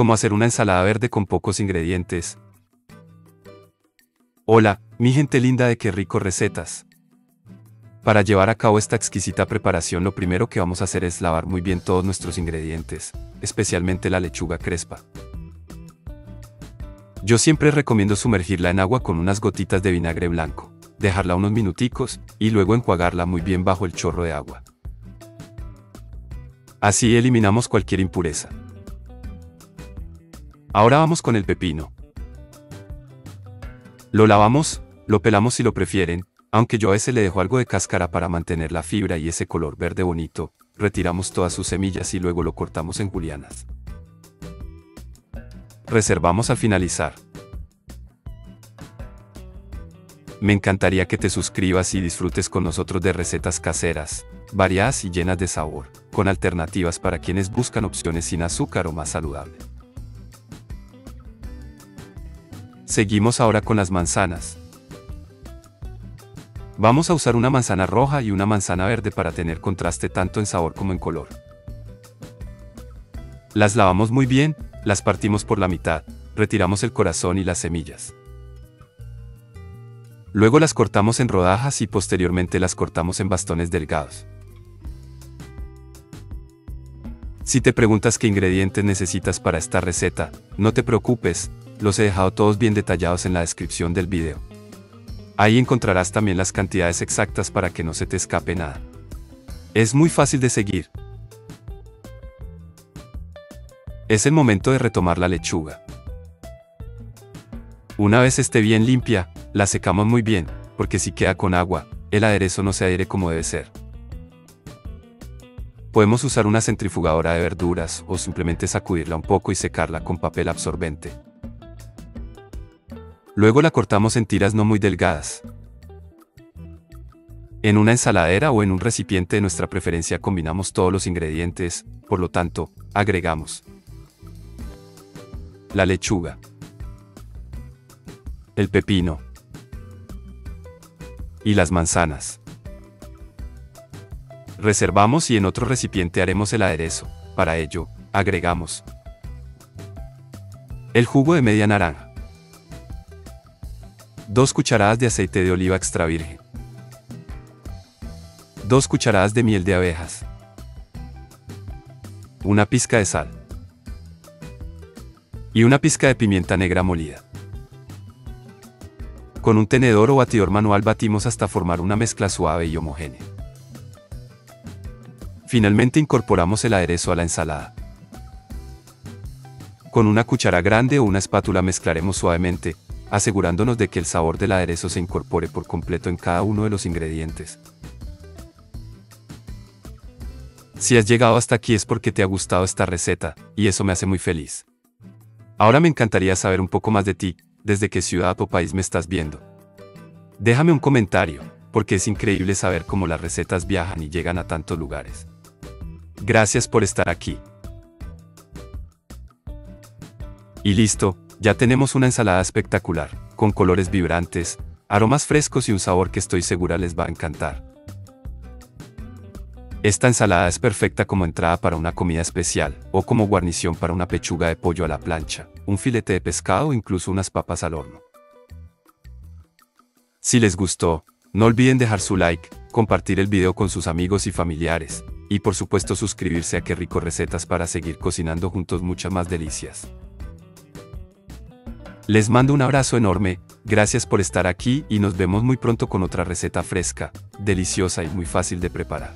¿Cómo hacer una ensalada verde con pocos ingredientes? Hola, mi gente linda de Qué Rico Recetas. Para llevar a cabo esta exquisita preparación, lo primero que vamos a hacer es lavar muy bien todos nuestros ingredientes, especialmente la lechuga crespa. Yo siempre recomiendo sumergirla en agua con unas gotitas de vinagre blanco, dejarla unos minuticos y luego enjuagarla muy bien bajo el chorro de agua. Así eliminamos cualquier impureza. Ahora vamos con el pepino. Lo lavamos, lo pelamos si lo prefieren, aunque yo a veces le dejo algo de cáscara para mantener la fibra y ese color verde bonito. Retiramos todas sus semillas y luego lo cortamos en julianas. Reservamos al finalizar. Me encantaría que te suscribas y disfrutes con nosotros de recetas caseras, variadas y llenas de sabor, con alternativas para quienes buscan opciones sin azúcar o más saludable. Seguimos ahora con las manzanas. Vamos a usar una manzana roja y una manzana verde para tener contraste tanto en sabor como en color. Las lavamos muy bien, las partimos por la mitad, retiramos el corazón y las semillas. Luego las cortamos en rodajas y posteriormente las cortamos en bastones delgados. Si te preguntas qué ingredientes necesitas para esta receta, no te preocupes, los he dejado todos bien detallados en la descripción del video. Ahí encontrarás también las cantidades exactas para que no se te escape nada. Es muy fácil de seguir. Es el momento de retomar la lechuga. Una vez esté bien limpia, la secamos muy bien, porque si queda con agua, el aderezo no se adhiere como debe ser. Podemos usar una centrifugadora de verduras o simplemente sacudirla un poco y secarla con papel absorbente. Luego la cortamos en tiras no muy delgadas. En una ensaladera o en un recipiente de nuestra preferencia combinamos todos los ingredientes, por lo tanto, agregamos la lechuga, el pepino y las manzanas. Reservamos y en otro recipiente haremos el aderezo. Para ello, agregamos el jugo de media naranja, 2 cucharadas de aceite de oliva extra virgen, 2 cucharadas de miel de abejas, una pizca de sal y una pizca de pimienta negra molida. Con un tenedor o batidor manual batimos hasta formar una mezcla suave y homogénea. Finalmente incorporamos el aderezo a la ensalada. Con una cuchara grande o una espátula mezclaremos suavemente, asegurándonos de que el sabor del aderezo se incorpore por completo en cada uno de los ingredientes. Si has llegado hasta aquí es porque te ha gustado esta receta, y eso me hace muy feliz. Ahora me encantaría saber un poco más de ti, desde qué ciudad o país me estás viendo. Déjame un comentario, porque es increíble saber cómo las recetas viajan y llegan a tantos lugares. Gracias por estar aquí. Y listo, ya tenemos una ensalada espectacular, con colores vibrantes, aromas frescos y un sabor que estoy segura les va a encantar. Esta ensalada es perfecta como entrada para una comida especial, o como guarnición para una pechuga de pollo a la plancha, un filete de pescado o incluso unas papas al horno. Si les gustó, no olviden dejar su like, compartir el video con sus amigos y familiares, y por supuesto suscribirse a Qué Rico Recetas para seguir cocinando juntos muchas más delicias. Les mando un abrazo enorme, gracias por estar aquí y nos vemos muy pronto con otra receta fresca, deliciosa y muy fácil de preparar.